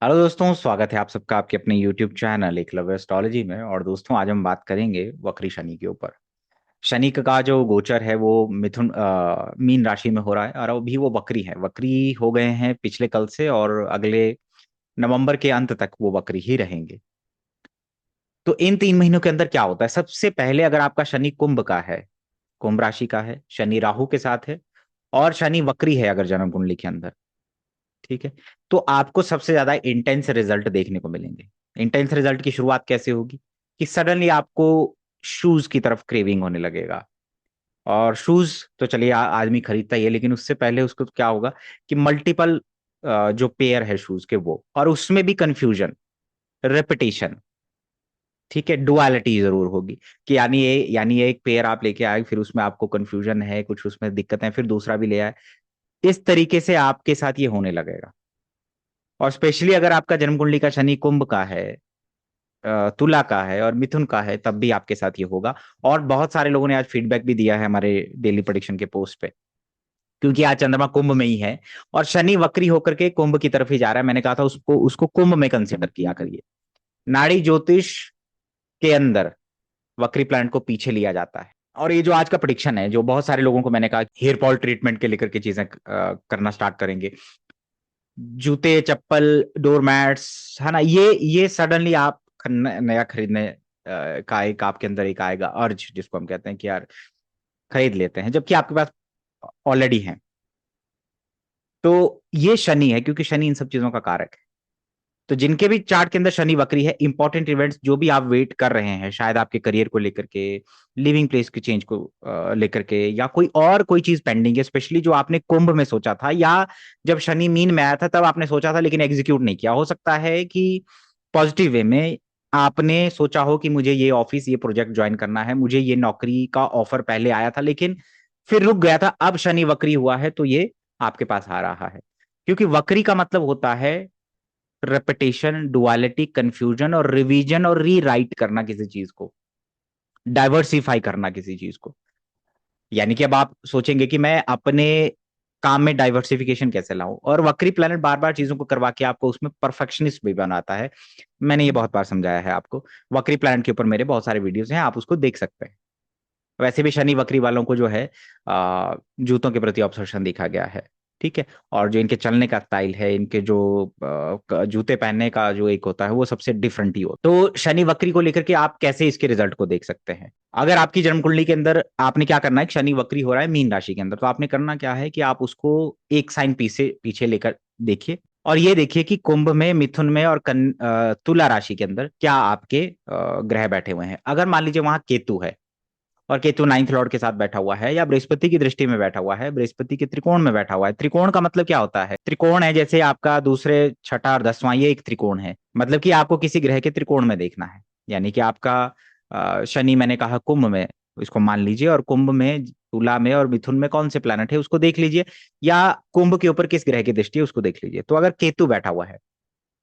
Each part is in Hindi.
हेलो दोस्तों, स्वागत है आप सबका आपके अपने YouTube चैनल एकलव्य एस्ट्रोलॉजी में। और दोस्तों, आज हम बात करेंगे वक्री शनि के ऊपर। शनि का जो गोचर है वो मीन राशि में हो रहा है और अभी वो वक्री है। वक्री हो गए हैं पिछले कल से और अगले नवंबर के अंत तक वो वक्री ही रहेंगे। तो इन 3 महीनों के अंदर क्या होता है? सबसे पहले अगर आपका शनि कुंभ का है, कुंभ राशि का है, शनि राहु के साथ है और शनि वक्री है अगर जन्म कुंडली के अंदर, ठीक है, तो आपको सबसे ज्यादा इंटेंस रिजल्ट देखने को मिलेंगे। इंटेंस रिजल्ट की शुरुआत कैसे होगी कि सडनली आपको शूज की तरफ क्रेविंग होने लगेगा। और शूज तो चलिए आदमी खरीदता ही है, लेकिन उससे पहले उसको क्या होगा कि मल्टीपल जो पेयर है शूज के वो, और उसमें भी कंफ्यूजन, रेपिटेशन, ठीक है, डुअलिटी जरूर होगी कि यानी ये एक पेयर आप लेके आए, फिर उसमें आपको कंफ्यूजन है, कुछ उसमें दिक्कतें हैं, फिर दूसरा भी ले आए। इस तरीके से आपके साथ ये होने लगेगा। और स्पेशली अगर आपका जन्म कुंडली का शनि कुंभ का है, तुला का है और मिथुन का है, तब भी आपके साथ ये होगा। और बहुत सारे लोगों ने आज फीडबैक भी दिया है हमारे डेली प्रेडिक्शन के पोस्ट पे, क्योंकि आज चंद्रमा कुंभ में ही है और शनि वक्री होकर के कुंभ की तरफ ही जा रहा है। मैंने कहा था उसको उसको कुंभ में कंसिडर किया करिए। नाड़ी ज्योतिष के अंदर वक्री प्लैनेट को पीछे लिया जाता है। और ये जो आज का प्रिडिक्शन है, जो बहुत सारे लोगों को मैंने कहा हेयर फॉल ट्रीटमेंट के लेकर के चीजें करना स्टार्ट करेंगे, जूते चप्पल डोरमैट्स, है ना, ये सडनली आप नया खरीदने का एक आपके अंदर एक आएगा अर्ज, जिसको हम कहते हैं कि यार खरीद लेते हैं, जबकि आपके पास ऑलरेडी है। तो ये शनि है, क्योंकि शनि इन सब चीजों का कारक है। तो जिनके भी चार्ट के अंदर शनि वक्री है, इंपॉर्टेंट इवेंट्स जो भी आप वेट कर रहे हैं, शायद आपके करियर को लेकर के, लिविंग प्लेस के चेंज को लेकर के, या कोई चीज पेंडिंग है, स्पेशली जो आपने कुंभ में सोचा था, या जब शनि मीन में आया था तब आपने सोचा था लेकिन एग्जीक्यूट नहीं किया। हो सकता है कि पॉजिटिव वे में आपने सोचा हो कि मुझे ये ऑफिस, ये प्रोजेक्ट ज्वाइन करना है, मुझे ये नौकरी का ऑफर पहले आया था लेकिन फिर रुक गया था, अब शनि वक्री हुआ है तो ये आपके पास आ रहा है। क्योंकि वक्री का मतलब होता है रेपिटेशन, डुअलिटी, कंफ्यूजन और रिवीजन और रीराइट करना किसी चीज को, डाइवर्सिफाई करना किसी चीज को। यानी कि अब आप सोचेंगे कि मैं अपने काम में डाइवर्सिफिकेशन कैसे लाऊं, और वक्री प्लैनेट बार बार चीजों को करवा के आपको उसमें परफेक्शनिस्ट भी बनाता है। मैंने ये बहुत बार समझाया है आपको। वक्री प्लैनेट के ऊपर मेरे बहुत सारे वीडियोस हैं, आप उसको देख सकते हैं। वैसे भी शनि वक्री वालों को जो है जूतों के प्रति ऑब्सेशन देखा गया है, ठीक है। और जो इनके चलने का स्टाइल है, इनके जो जूते पहनने का जो एक होता है, वो सबसे डिफरेंट ही हो। तो शनि वक्री को लेकर के आप कैसे इसके रिजल्ट को देख सकते हैं? अगर आपकी जन्म कुंडली के अंदर आपने क्या करना है, शनि वक्री हो रहा है मीन राशि के अंदर, तो आपने करना क्या है कि आप उसको एक साइन पीछे पीछे लेकर देखिए, और ये देखिए कि कुंभ में, मिथुन में और तुला राशि के अंदर क्या आपके ग्रह बैठे हुए हैं। अगर मान लीजिए वहां केतु है और केतु नाइन्थ लॉर्ड के साथ बैठा हुआ है, या बृहस्पति की दृष्टि में बैठा हुआ है, बृहस्पति के त्रिकोण में बैठा हुआ है। त्रिकोण का मतलब क्या होता है? त्रिकोण है जैसे आपका दूसरे, छठा और 10वां, ये एक त्रिकोण है। मतलब कि आपको किसी ग्रह के त्रिकोण में देखना है। यानी कि आपका शनि, मैंने कहा कुंभ में, इसको मान लीजिए, और कुंभ में, तुला में और मिथुन में कौन से प्लैनेट है उसको देख लीजिए, या कुंभ के ऊपर किस ग्रह की दृष्टि है उसको देख लीजिए। तो अगर केतु बैठा हुआ है,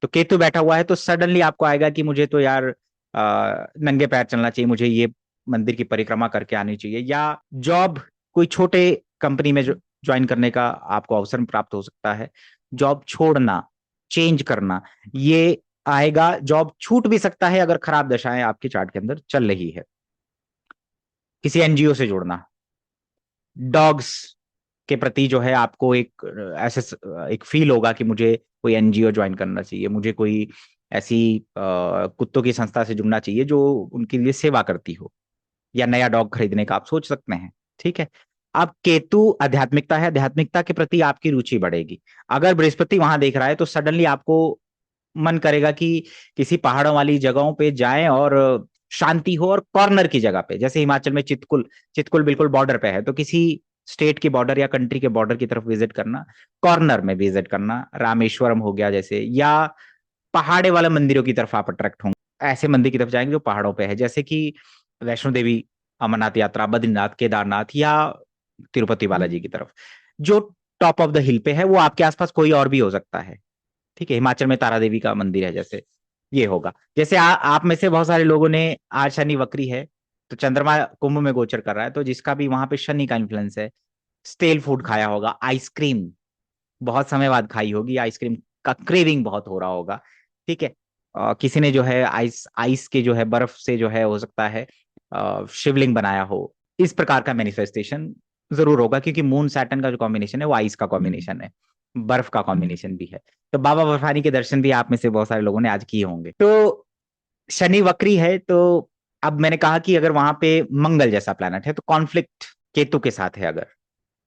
तो केतु बैठा हुआ है तो सडनली आपको आएगा कि मुझे तो यार नंगे पैर चलना चाहिए, मुझे ये मंदिर की परिक्रमा करके आनी चाहिए, या जॉब कोई छोटे कंपनी में ज्वाइन करने का आपको अवसर प्राप्त हो सकता है। जॉब छोड़ना, चेंज करना, ये आएगा। जॉब छूट भी सकता है अगर खराब दशाएं आपके चार्ट के अंदर चल रही है। किसी एनजीओ से जुड़ना, डॉग्स के प्रति जो है आपको एक ऐसे एक फील होगा कि मुझे कोई एनजीओ ज्वाइन करना चाहिए, मुझे कोई ऐसी कुत्तों की संस्था से जुड़ना चाहिए जो उनके लिए सेवा करती हो, या नया डॉग खरीदने का आप सोच सकते हैं, ठीक है। अब केतु आध्यात्मिकता है, आध्यात्मिकता के प्रति आपकी रुचि बढ़ेगी। अगर बृहस्पति वहां देख रहा है तो सडनली आपको मन करेगा कि किसी पहाड़ों वाली जगहों पे जाएं और शांति हो, और कॉर्नर की जगह पे, जैसे हिमाचल में चितकुल, चितकुल बिल्कुल बॉर्डर पे है, तो किसी स्टेट के बॉर्डर या कंट्री के बॉर्डर की तरफ विजिट करना, कॉर्नर में विजिट करना, रामेश्वरम हो गया जैसे, या पहाड़े वाले मंदिरों की तरफ आप अट्रैक्ट होंगे। ऐसे मंदिर की तरफ जाएंगे जो पहाड़ों पे है, जैसे कि वैष्णो देवी, अमरनाथ यात्रा, बद्रीनाथ, केदारनाथ, या तिरुपति बालाजी की तरफ, जो टॉप ऑफ द हिल पे है। वो आपके आसपास कोई और भी हो सकता है, ठीक है। हिमाचल में तारा देवी का मंदिर है जैसे, ये होगा। जैसे आप में से बहुत सारे लोगों ने, आज शनि वक्री है तो चंद्रमा कुंभ में गोचर कर रहा है, तो जिसका भी वहां पे शनि का इन्फ्लुएंस है, स्टेल फूड खाया होगा, आइसक्रीम बहुत समय बाद खाई होगी आइसक्रीम, का क्रेविंग बहुत हो रहा होगा। ठीक है। किसी ने जो है आइस आइस के जो है बर्फ से जो है हो सकता है शिवलिंग बनाया हो। इस प्रकार का मैनिफेस्टेशन जरूर होगा, क्योंकि मून सैटर्न का जो कॉम्बिनेशन है वो आइस का कॉम्बिनेशन है, बर्फ का कॉम्बिनेशन भी है। तो बाबा बर्फानी के दर्शन भी आप में से बहुत सारे लोगों ने आज किए होंगे। तो शनि वक्री है, तो अब मैंने कहा कि अगर वहां पे मंगल जैसा प्लैनेट है तो कॉन्फ्लिक्ट केतु के साथ है। अगर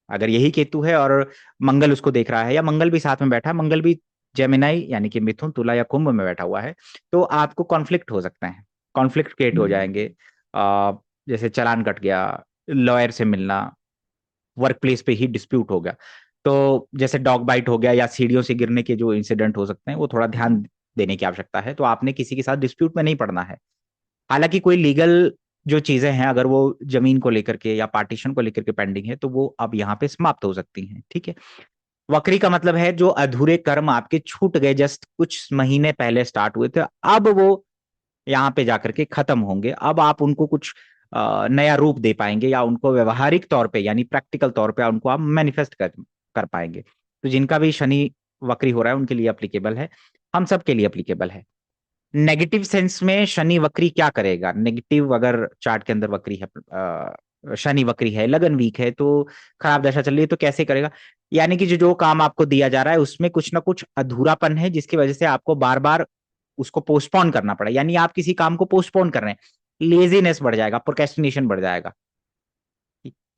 अगर यही केतु है और मंगल उसको देख रहा है, या मंगल भी साथ में बैठा है, मंगल भी जेमिनाई यानी कि मिथुन, तुला या कुंभ में बैठा हुआ है, तो आपको कॉन्फ्लिक्ट हो सकते हैं, कॉन्फ्लिक्ट क्रिएट हो जाएंगे। आ, जैसे चालान कट गया, लॉयर से मिलना, वर्क प्लेस पे ही डिस्प्यूट हो गया, तो जैसे डॉग बाइट हो गया या सीढ़ियों से गिरने के जो इंसिडेंट हो सकते हैं, वो थोड़ा ध्यान देने की आवश्यकता है। तो आपने किसी के साथ डिस्प्यूट में नहीं पड़ना है। हालांकि कोई लीगल जो चीजें हैं, अगर वो जमीन को लेकर के या पार्टीशन को लेकर के पेंडिंग है, तो वो अब यहाँ पे समाप्त हो सकती हैं। ठीक है। वक्री का मतलब है जो अधूरे कर्म आपके छूट गए, जस्ट कुछ महीने पहले स्टार्ट हुए थे, अब वो यहाँ पे जाकर के खत्म होंगे। अब आप उनको कुछ नया रूप दे पाएंगे, या उनको व्यवहारिक तौर पे यानी प्रैक्टिकल तौर पे उनको आप मैनिफेस्ट कर पाएंगे। तो जिनका भी शनि वक्री हो रहा है उनके लिए अप्लीकेबल है, हम सब के लिए अप्लीकेबल है। नेगेटिव सेंस में शनि वक्री क्या करेगा? नेगेटिव अगर चार्ट के अंदर वक्री है, शनि वक्री है, लगन वीक है, तो खराब दशा चल रही है, तो कैसे करेगा? यानी कि जो जो काम आपको दिया जा रहा है उसमें कुछ ना कुछ अधूरापन है, जिसकी वजह से आपको बार बार उसको पोस्टपोन करना पड़ा। यानी आप किसी काम को पोस्टपोन कर रहे हैं, लेजीनेस बढ़ जाएगा, प्रोक्रेस्टिनेशन बढ़ जाएगा,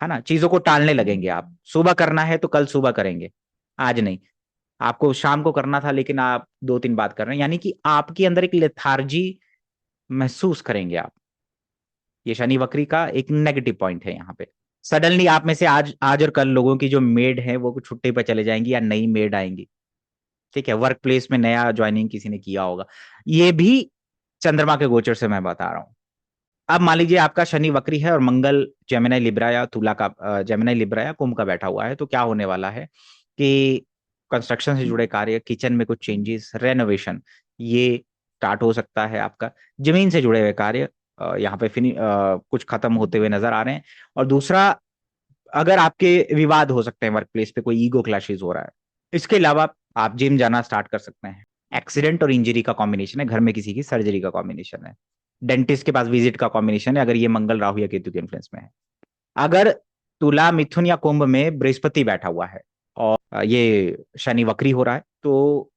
है ना। चीजों को टालने लगेंगे आप। सुबह करना है तो कल सुबह करेंगे, आज नहीं। आपको शाम को करना था लेकिन आप 2 दिन बाद कर रहे हैं, यानी कि आपके अंदर एक लेथार्जी महसूस करेंगे आप। ये शनि वक्री का एक नेगेटिव पॉइंट है यहाँ पे। सडनली आप में से आज आज और कल लोगों की जो मेड है वो छुट्टी पे चले जाएंगी, या नई मेड आएंगी। ठीक है। वर्क प्लेस में नया ज्वाइनिंग किसी ने किया होगा, ये भी चंद्रमा के गोचर से मैं बता रहा हूँ। अब मान लीजिए आपका शनि वक्री है और मंगल जेमिनी लिब्रा या तुला का, जेमिनी लिब्रा या कुंभ का बैठा हुआ है, तो क्या होने वाला है कि कंस्ट्रक्शन से जुड़े कार्य, किचन में कुछ चेंजेस, रेनोवेशन, ये स्टार्ट हो सकता है आपका। जमीन से जुड़े हुए कार्य यहाँ पे कुछ खत्म होते हुए नजर आ रहे हैं। और दूसरा, अगर आपके विवाद हो सकते हैं वर्क प्लेस पे, कोई ईगो क्लैशेस हो रहा है। इसके अलावा आप जिम जाना स्टार्ट कर सकते हैं। एक्सीडेंट और इंजरी का कॉम्बिनेशन है, घर में किसी की सर्जरी का कॉम्बिनेशन है, डेंटिस्ट के पास विजिट का कॉम्बिनेशन है, अगर ये मंगल राहु या केतु के इन्फ्लुएंस में है। अगर तुला मिथुन या कुंभ में बृहस्पति बैठा हुआ है और ये शनि वक्री हो रहा है, तो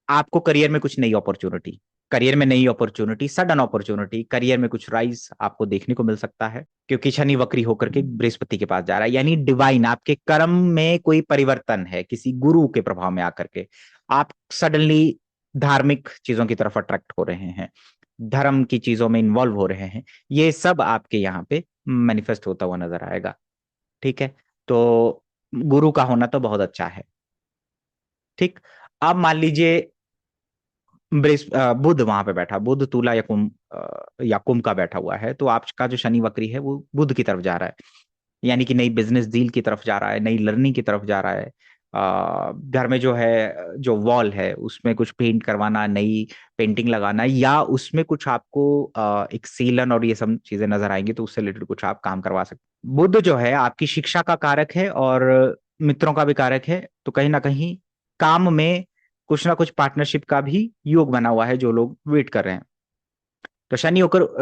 आपको करियर में कुछ नई अपॉर्चुनिटी, करियर में नई अपॉर्चुनिटी, सडन अपॉर्चुनिटी, करियर में कुछ राइज आपको देखने को मिल सकता है, क्योंकि शनि वक्री होकर के बृहस्पति के पास जा रहा है। यानी डिवाइन आपके कर्म में कोई परिवर्तन है, किसी गुरु के प्रभाव में आकर के आप सडनली धार्मिक चीजों की तरफ अट्रैक्ट हो रहे हैं, धर्म की चीजों में इन्वॉल्व हो रहे हैं। ये सब आपके यहाँ पे मैनिफेस्ट होता हुआ नजर आएगा। ठीक है। तो गुरु का होना तो बहुत अच्छा है। ठीक। अब मान लीजिए बुध वहां पे बैठा, बुध तुला या कुंभ का बैठा हुआ है, तो आपका जो शनि वक्री है वो बुध की तरफ जा रहा है, यानी कि नई बिजनेस डील की तरफ जा रहा है, नई लर्निंग की तरफ जा रहा है। घर में जो है, जो वॉल है उसमें कुछ पेंट करवाना, नई पेंटिंग लगाना, या उसमें कुछ आपको एक सीलन और ये सब चीजें नजर आएंगी, तो उससे रिलेटेड कुछ आप काम करवा सकते हैं। बुध जो है आपकी शिक्षा का कारक है और मित्रों का भी कारक है, तो कहीं ना कहीं काम में कुछ ना कुछ पार्टनरशिप का भी योग बना हुआ है, जो लोग वेट कर रहे हैं। तो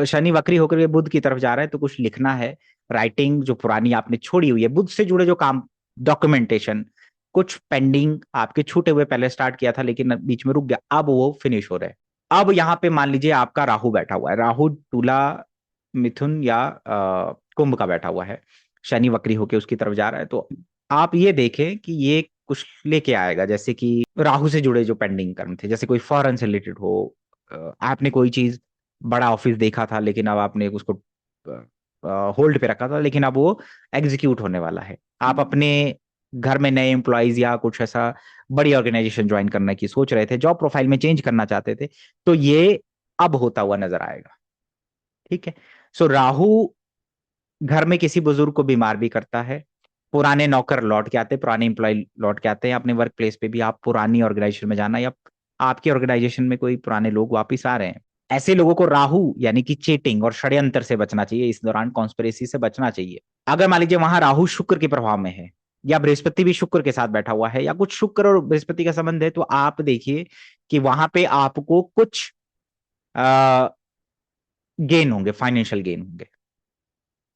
शनि वक्री होकर के बुध की तरफ जा रहा है, तो कुछ लिखना है, राइटिंग जो पुरानी आपने छोड़ी हुई है, बुध से जुड़े जो काम, डॉक्यूमेंटेशन, कुछ पेंडिंग आपके छूटे हुए, पहले स्टार्ट किया था लेकिन बीच में रुक गया, अब वो फिनिश हो रहे हैं। अब यहाँ पे मान लीजिए आपका राहु बैठा हुआ है, राहु तुला मिथुन या कुंभ का बैठा हुआ है, शनि वक्री होके उसकी तरफ जा रहा है, तो आप ये देखें कि ये कुछ लेके आएगा। जैसे कि राहु से जुड़े जो पेंडिंग कर्म थे, जैसे कोई फॉरेन से रिलेटेड हो, आपने कोई चीज, बड़ा ऑफिस देखा था लेकिन अब आपने उसको होल्ड पे रखा था, लेकिन अब वो एग्जीक्यूट होने वाला है। आप अपने घर में नए एम्प्लॉयज या कुछ ऐसा बड़ी ऑर्गेनाइजेशन ज्वाइन करने की सोच रहे थे, जॉब प्रोफाइल में चेंज करना चाहते थे, तो ये अब होता हुआ नजर आएगा। ठीक है। सो राहु घर में किसी बुजुर्ग को बीमार भी करता है, पुराने नौकर लौट के आते हैं, पुराने इंप्लॉय लौट के आते हैं, अपने वर्क प्लेस पे भी आप पुरानी ऑर्गेनाइजेशन में जाना, या आपकी ऑर्गेनाइजेशन में कोई पुराने लोग वापिस आ रहे हैं। ऐसे लोगों को राहु यानी कि चीटिंग और षड्यंत्र से बचना चाहिए, इस दौरान कॉन्स्पिरेसी से बचना चाहिए। अगर मान लीजिए वहां राहु शुक्र के प्रभाव में है, या बृहस्पति भी शुक्र के साथ बैठा हुआ है, या कुछ शुक्र और बृहस्पति का संबंध है, तो आप देखिए कि वहां पे आपको कुछ गेन होंगे, फाइनेंशियल गेन होंगे।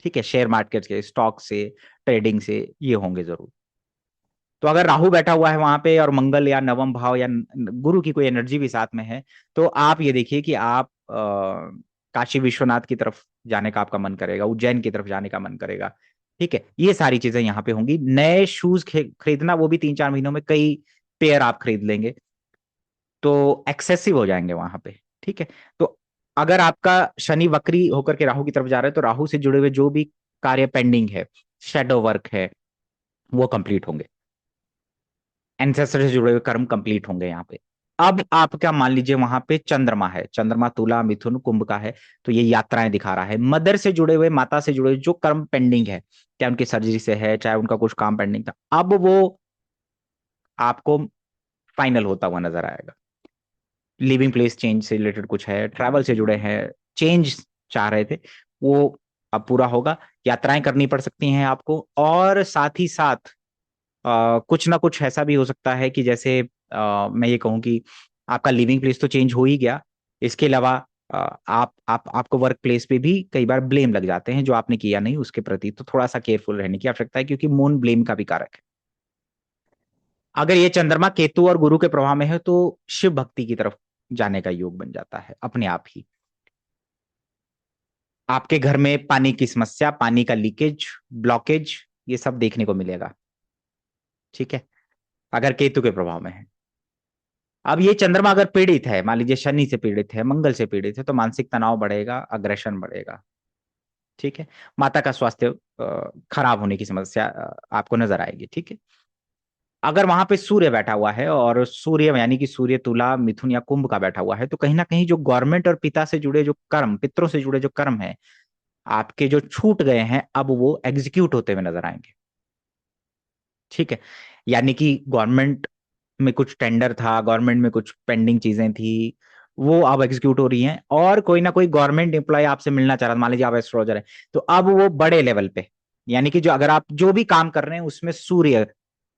ठीक है, शेयर मार्केट के, स्टॉक से, ट्रेडिंग से, ये होंगे जरूर। तो अगर राहु बैठा हुआ है वहां पे और मंगल या नवम भाव या गुरु की कोई एनर्जी भी साथ में है, तो आप ये देखिए कि आप काशी विश्वनाथ की तरफ जाने का आपका मन करेगा, उज्जैन की तरफ जाने का मन करेगा। ठीक है, ये सारी चीजें यहाँ पे होंगी। नए शूज खरीदना, वो भी 3-4 महीनों में कई पेयर आप खरीद लेंगे, तो एक्सेसिव हो जाएंगे वहां पे। ठीक है, तो अगर आपका शनि वक्री होकर के राहु की तरफ जा रहा है, तो राहु से जुड़े हुए जो भी कार्य पेंडिंग है, शेडो वर्क है, वो कंप्लीट होंगे। एंसेस्टर से जुड़े हुए कर्म कंप्लीट होंगे यहाँ पे। अब आप क्या मान लीजिए, वहां पे चंद्रमा है, चंद्रमा तुला मिथुन कुंभ का है, तो ये यात्राएं दिखा रहा है। मदर से जुड़े हुए, माता से जुड़े हुए जो कर्म पेंडिंग है, चाहे उनकी सर्जरी से है, चाहे उनका कुछ काम पेंडिंग था, अब वो आपको फाइनल होता हुआ नजर आएगा। लिविंग प्लेस चेंज से रिलेटेड कुछ है, ट्रैवल से जुड़े हैं, चेंज चाह रहे थे, वो अब पूरा होगा। यात्राएं करनी पड़ सकती हैं आपको, और साथ ही साथ कुछ ना कुछ ऐसा भी हो सकता है कि जैसे मैं ये कहूँ कि आपका लिविंग प्लेस तो चेंज हो ही गया, इसके अलावा आप आपको वर्क प्लेस पे भी कई बार ब्लेम लग जाते हैं जो आपने किया नहीं उसके प्रति, तो थोड़ा सा केयरफुल रहने की आवश्यकता है, क्योंकि मून ब्लेम का भी कारक है। अगर ये चंद्रमा केतु और गुरु के प्रभाव में है, तो शिव भक्ति की तरफ जाने का योग बन जाता है अपने आप ही। आपके घर में पानी की समस्या, पानी का लीकेज, ब्लॉकेज, ये सब देखने को मिलेगा। ठीक है, अगर केतु के प्रभाव में है। अब ये चंद्रमा अगर पीड़ित है, मान लीजिए शनि से पीड़ित है, मंगल से पीड़ित है, तो मानसिक तनाव बढ़ेगा, अग्रेशन बढ़ेगा। ठीक है, माता का स्वास्थ्य खराब होने की समस्या आपको नजर आएगी। ठीक है, अगर वहां पे सूर्य बैठा हुआ है, और सूर्य यानी कि सूर्य तुला मिथुन या कुंभ का बैठा हुआ है, तो कहीं ना कहीं जो गवर्नमेंट और पिता से जुड़े जो कर्म, पितरों से जुड़े जो कर्म है आपके, जो छूट गए हैं, अब वो एग्जीक्यूट होते हुए नजर आएंगे। ठीक है, यानी कि गवर्नमेंट में कुछ टेंडर था, गवर्नमेंट में कुछ पेंडिंग चीजें थी, वो अब एग्जीक्यूट हो रही हैं, और कोई ना कोई गवर्नमेंट एम्प्लॉय आपसे मिलना चाह रहा था, मान लीजिए आप एस्ट्रोलॉजर है, तो अब वो बड़े लेवल पे, यानी कि जो अगर आप जो भी काम कर रहे हैं उसमें सूर्य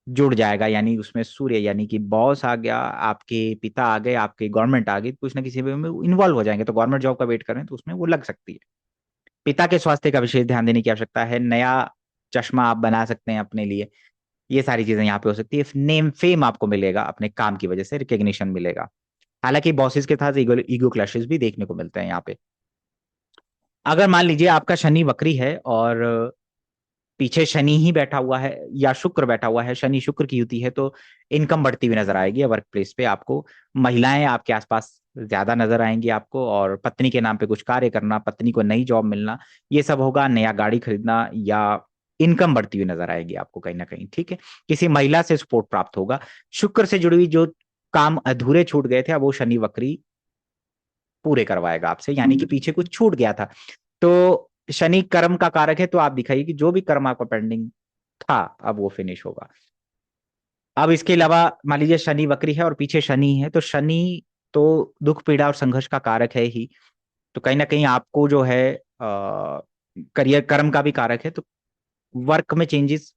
जुड़ जाएगा, यानी उसमें सूर्य यानी कि बॉस आ गया, आपके पिता आ गए, आपकी गवर्नमेंट आ गई, कुछ ना किसी में इन्वॉल्व हो जाएंगे, तो गवर्नमेंट जॉब का वेट कर रहे हैं तो उसमें वो लग सकती है। पिता के स्वास्थ्य का विशेष ध्यान देने की आवश्यकता है। नया चश्मा आप बना सकते हैं अपने लिए, ये सारी चीजें यहाँ पे हो सकती है। नेम फेम आपको मिलेगा, अपने काम की वजह से रिकग्निशन मिलेगा। हालांकि बॉसेस के साथ ईगो ईगो क्लैशेस भी देखने को मिलते हैं यहाँ पे। अगर मान लीजिए आपका शनि वक्री है और पीछे शनि ही बैठा हुआ है या शुक्र बैठा हुआ है, शनि शुक्र की युति है, तो इनकम बढ़ती हुई नजर आएगी वर्क प्लेस पे आपको। महिलाएं आपके आसपास ज्यादा नजर आएंगी आपको, और पत्नी के नाम पे कुछ कार्य करना, पत्नी को नई जॉब मिलना, ये सब होगा। नया गाड़ी खरीदना, या इनकम बढ़ती हुई नजर आएगी आपको कहीं ना कहीं। ठीक है, किसी महिला से सपोर्ट प्राप्त होगा। शुक्र से जुड़ी हुई जो काम अधूरे छूट गए थे, अब वो शनि वक्री पूरे करवाएगा आपसे, यानी कि पीछे कुछ छूट गया था। तो शनि कर्म का कारक है, तो आप दिखाइए कि जो भी कर्म आपका पेंडिंग था, अब वो फिनिश होगा। अब इसके अलावा मान लीजिए शनि वक्री है और पीछे शनि है, तो शनि तो दुख पीड़ा और संघर्ष का कारक है ही, तो कहीं ना कहीं आपको जो है करियर कर्म का भी कारक है, तो वर्क में चेंजेस,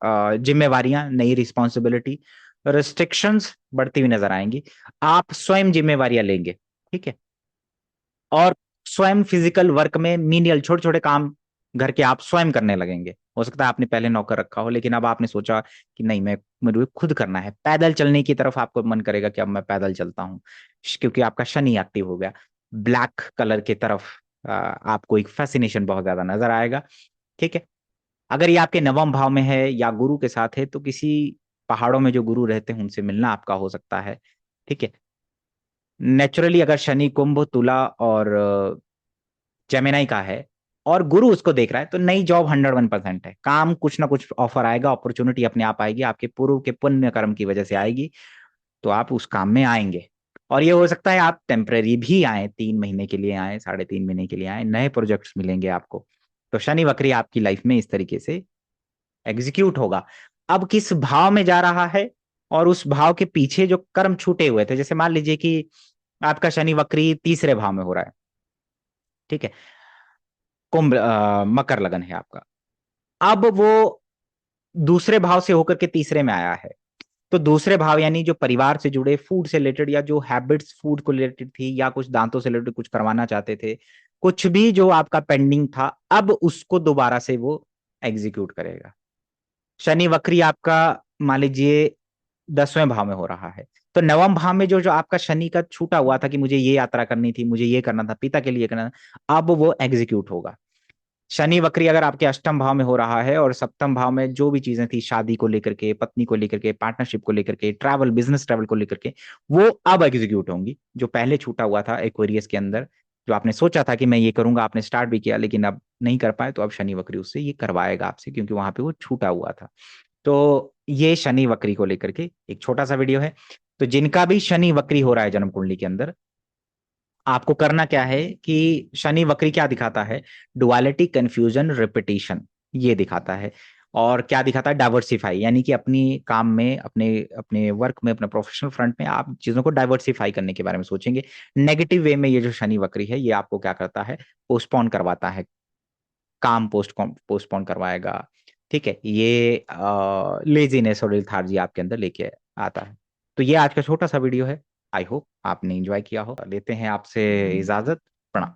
जिम्मेवारियां, नई रिस्पॉन्सिबिलिटी, रिस्ट्रिक्शंस बढ़ती हुई नजर आएंगी। आप स्वयं जिम्मेवारियां लेंगे। ठीक है, और स्वयं फिजिकल वर्क में मीनियल छोटे छोटे काम घर के आप स्वयं करने लगेंगे। हो सकता है आपने पहले नौकर रखा हो, लेकिन अब आपने सोचा कि नहीं, मैं मुझे खुद करना है, पैदल चलने की तरफ आपको मन करेगा कि अब मैं पैदल चलता हूँ, क्योंकि आपका शनि एक्टिव हो गया। ब्लैक कलर की तरफ आपको एक फैसिनेशन बहुत ज्यादा नजर आएगा। ठीक है, अगर ये आपके नवम भाव में है या गुरु के साथ है, तो किसी पहाड़ों में जो गुरु रहते हैं उनसे मिलना आपका हो सकता है। ठीक है, नेचुरली अगर शनि कुंभ तुला और जेमिनाई का है और गुरु उसको देख रहा है, तो नई जॉब 101% है, काम कुछ ना कुछ ऑफर आएगा, अपॉर्चुनिटी अपने आप आएगी, आपके पूर्व के पुण्य कर्म की वजह से आएगी, तो आप उस काम में आएंगे। और ये हो सकता है आप टेम्परेरी भी आए, 3 महीने के लिए आए, 3.5 महीने के लिए आए, नए प्रोजेक्ट्स मिलेंगे आपको। तो शनि वक्री आपकी लाइफ में इस तरीके से एग्जीक्यूट होगा। अब किस भाव में जा रहा है, और उस भाव के पीछे जो कर्म छूटे हुए थे, जैसे मान लीजिए कि आपका शनि वक्री तीसरे भाव में हो रहा है। ठीक है, कुंभ मकर लगन है आपका। अब वो दूसरे भाव से होकर के तीसरे में आया है। तो दूसरे भाव यानी जो परिवार से जुड़े, फूड से रिलेटेड, या जो हैबिट्स फूड को रिलेटेड थी, या कुछ दांतों से रिलेटेड कुछ करवाना चाहते थे, कुछ भी जो आपका पेंडिंग था, अब उसको दोबारा से वो एग्जीक्यूट करेगा। शनि वक्री आपका मान लीजिए 10वें भाव में हो रहा है, तो नवम भाव में जो जो आपका शनि का छूटा हुआ था कि मुझे ये यात्रा करनी थी, मुझे ये करना था, पिता के लिए करना था, अब वो एग्जीक्यूट होगा। शनि वक्री अगर आपके अष्टम भाव में हो रहा है, और सप्तम भाव में जो भी चीजें थी, शादी को लेकर के, पत्नी को लेकर के, पार्टनरशिप को लेकर के, ट्रैवल, बिजनेस ट्रैवल को लेकर के, वो अब एग्जीक्यूट होंगी। जो पहले छूटा हुआ था एक्वेरियस के अंदर, जो आपने सोचा था कि मैं ये करूंगा, आपने स्टार्ट भी किया लेकिन अब नहीं कर पाए, तो अब शनि वक्री उससे ये करवाएगा आपसे, क्योंकि वहां पे वो छूटा हुआ था। तो ये शनि वक्री को लेकर के एक छोटा सा वीडियो है। तो जिनका भी शनि वक्री हो रहा है जन्म कुंडली के अंदर, आपको करना क्या है कि शनि वक्री क्या दिखाता है? डुअलिटी, कंफ्यूजन, रिपीटिशन, ये दिखाता है। और क्या दिखाता है? डाइवर्सिफाई, यानी कि अपनी काम में, अपने अपने वर्क में, अपने प्रोफेशनल फ्रंट में आप चीजों को डाइवर्सिफाई करने के बारे में सोचेंगे। नेगेटिव वे में ये जो शनि वक्री है, ये आपको क्या करता है? पोस्टपोन करवाता है, काम पोस्टपोन करवाएगा। ठीक है, ये लेजीनेस और लेथार्जी आपके अंदर लेके आता है। तो ये आज का छोटा सा वीडियो है। आई होप आपने एंजॉय किया हो। लेते हैं आपसे इजाजत। प्रणाम।